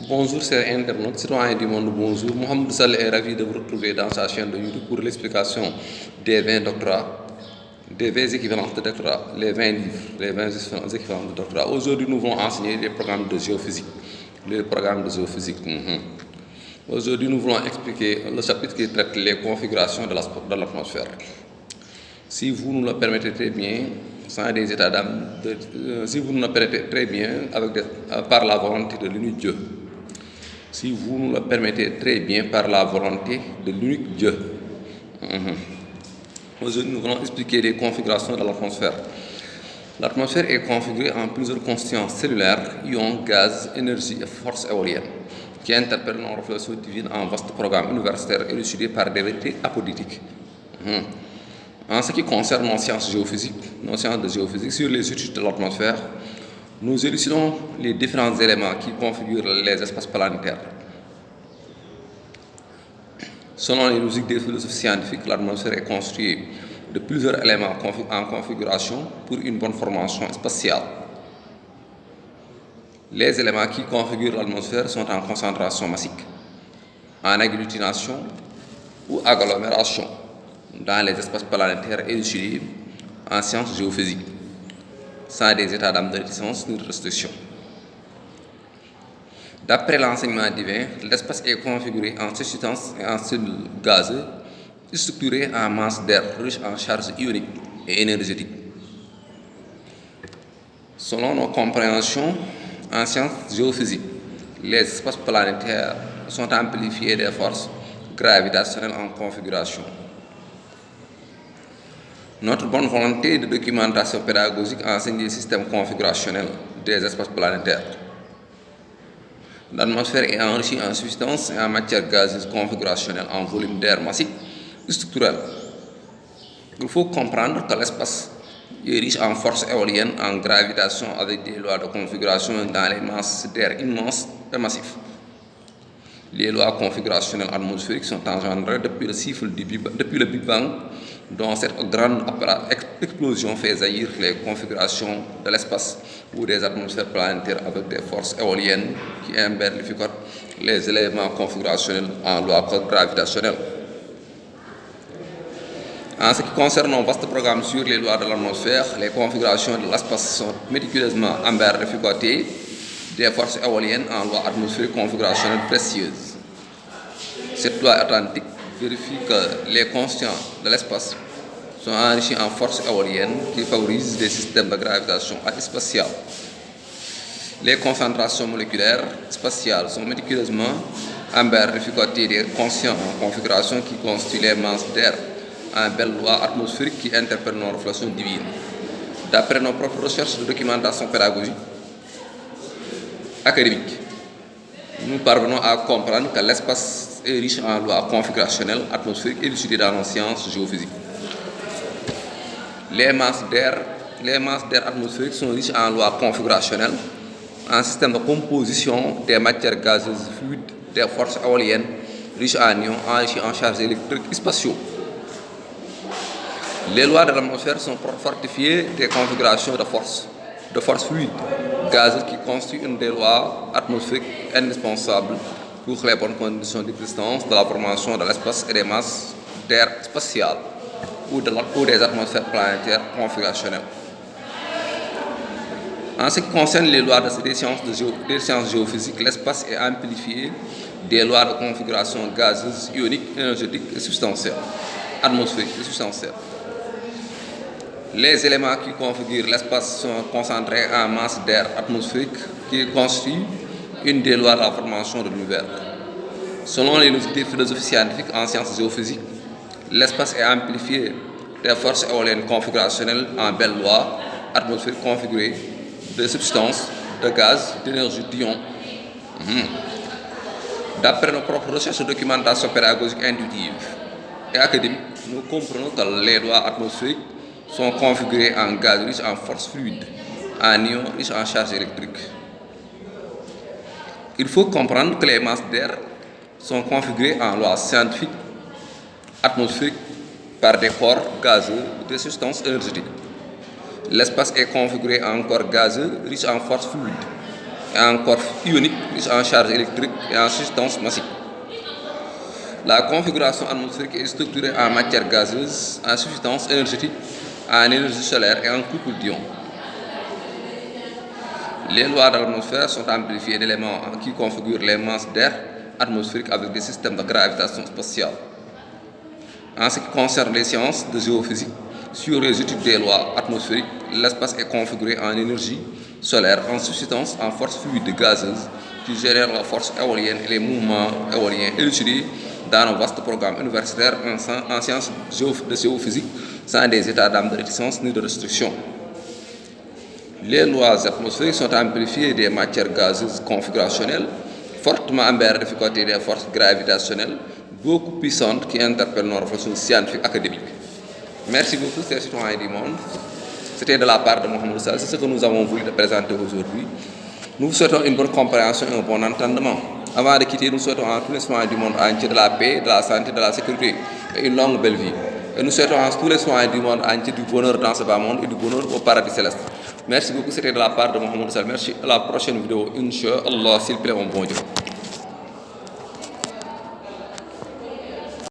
Bonjour chers internautes, citoyens du monde, bonjour. Mohamed Sall est ravi de vous retrouver dans sa chaîne de YouTube pour l'explication des 20 doctorats, des 20 équivalences de doctorat, les 20 livres, les 20 équivalences de doctorat. Aujourd'hui, nous allons enseigner les programmes de géophysique. Les programmes de géophysique. Aujourd'hui, nous voulons expliquer le chapitre qui traite les configurations de l'atmosphère. Si vous nous le permettez très bien, sans des états d'âme, si vous nous le permettez très bien, par la volonté de l'unique Dieu. Si vous nous le permettez très bien par la volonté de l'unique Dieu. Aujourd'hui, nous allons expliquer les configurations de l'atmosphère. L'atmosphère est configurée en plusieurs constituants cellulaires, ions, gaz, énergie et forces éoliennes, qui interpellent nos réflexions divines en vaste programme universitaire élucidé par des vérités apodictiques. En ce qui concerne nos sciences de géophysique sur les études de l'atmosphère, nous élucidons les différents éléments qui configurent les espaces planétaires. Selon les logiques des philosophes scientifiques, l'atmosphère est constituée de plusieurs éléments en configuration pour une bonne formation spatiale. Les éléments qui configurent l'atmosphère sont en concentration massique, en agglutination ou agglomération dans les espaces planétaires élucidés en sciences géophysiques, sans des états d'âme de réticence ni de restriction. D'après l'enseignement divin, l'espace est configuré en substances et en cellules gazeuses, structurées en masse d'air riche en charges ioniques et énergétiques. Selon nos compréhensions en sciences géophysiques, les espaces planétaires sont amplifiés des forces gravitationnelles en configuration. Notre bonne volonté de documentation pédagogique enseigne les systèmes configurationnels des espaces planétaires. L'atmosphère est enrichie en substances et en matière gazeuse configurationnelle en volume d'air massif structurel. Il faut comprendre que l'espace est riche en forces éoliennes, en gravitation avec des lois de configuration dans les masses d'air immenses et massifs. Les lois configurationnelles atmosphériques sont engendrées depuis le Big Bang, dont cette grande explosion fait jaillir les configurations de l'espace ou des atmosphères planétaires avec des forces éoliennes qui imberlifient les éléments configurationnels en lois gravitationnelles. En ce qui concerne nos vastes programmes sur les lois de l'atmosphère, les configurations de l'espace sont méticuleusement embarrificotées des forces éoliennes en lois atmosphériques configurationnelles précieuses. Cette loi atlantique vérifie que les constants de l'espace sont enrichis en forces éoliennes qui favorisent des systèmes de gravitation spatiale. Les concentrations moléculaires spatiales sont méticuleusement embarrificotées des constants en configuration qui constituent les masses d'air en belles lois atmosphériques qui interpellent nos réflexions divines. D'après nos propres recherches de documentation pédagogique académique, nous parvenons à comprendre que l'espace est riche en lois configurationnelles atmosphériques élucidées dans nos sciences géophysiques. Les masses d'air atmosphériques sont riches en lois configurationnelles, en système de composition des matières gazeuses fluides, des forces éoliennes riches en ions enrichis en charges électriques spatiaux. Les lois de l'atmosphère sont fortifiées des configurations de forces fluides, gazeuses qui constituent une des lois atmosphériques indispensables pour les bonnes conditions d'existence de la formation de l'espace et des masses d'air spatiales ou des atmosphères planétaires configurationnelles. En ce qui concerne les lois des sciences géophysiques, l'espace est amplifié des lois de configuration gazeuse, ionique, énergétique et substantielle, atmosphérique et substantielle. Les éléments qui configurent l'espace sont concentrés en masse d'air atmosphérique qui constitue une des lois de la formation de l'univers. Selon les logiques des philosophes scientifiques en sciences géophysiques, l'espace est amplifié des forces éoliennes configurationnelles en belles lois atmosphériques configurées de substances, de gaz, d'énergie, d'ions. D'après nos propres recherches de documentation pédagogique intuitive et académique, nous comprenons que les lois atmosphériques sont configurées en gaz riche en forces fluides, en ions riches en charges électriques. Il faut comprendre que les masses d'air sont configurées en lois scientifiques atmosphériques par des corps gazeux ou des substances énergétiques. L'espace est configuré en corps gazeux riches en forces fluides, en corps ionique, en charge électrique et en substance massive. La configuration atmosphérique est structurée en matière gazeuse, en substance énergétique, en énergie solaire et en couple d'ions. Les lois de l'atmosphère sont amplifiées d'éléments qui configurent les masses d'air atmosphérique avec des systèmes de gravitation spatiale. En ce qui concerne les sciences de géophysique, sur les études des lois atmosphériques, l'espace est configuré en énergie solaire, en substance, en force fluide gazeuse qui génère la force éolienne et les mouvements éoliens élucidés dans un vaste programme universitaire en sciences de géophysique sans des états d'âme de réticence ni de restriction. Les lois atmosphériques sont amplifiées des matières gazeuses configurationnelles, fortement embarrées d'efficacité des forces gravitationnelles, beaucoup puissantes qui interpellent nos réflexions scientifiques académiques. Merci beaucoup, chers citoyens du monde. C'était de la part de Mohamed Sall, c'est ce que nous avons voulu te présenter aujourd'hui. Nous vous souhaitons une bonne compréhension et un bon entendement. Avant de quitter, nous souhaitons à tous les citoyens du monde entier de la paix, de la santé, de la sécurité et une longue belle vie. Et nous souhaitons à tous les citoyens du monde entier du bonheur dans ce bas monde et du bonheur au paradis céleste. Merci beaucoup, c'était de la part de Mohamed Sall. Merci, à la prochaine vidéo, Inch'Allah, s'il plaît, mon bon Dieu.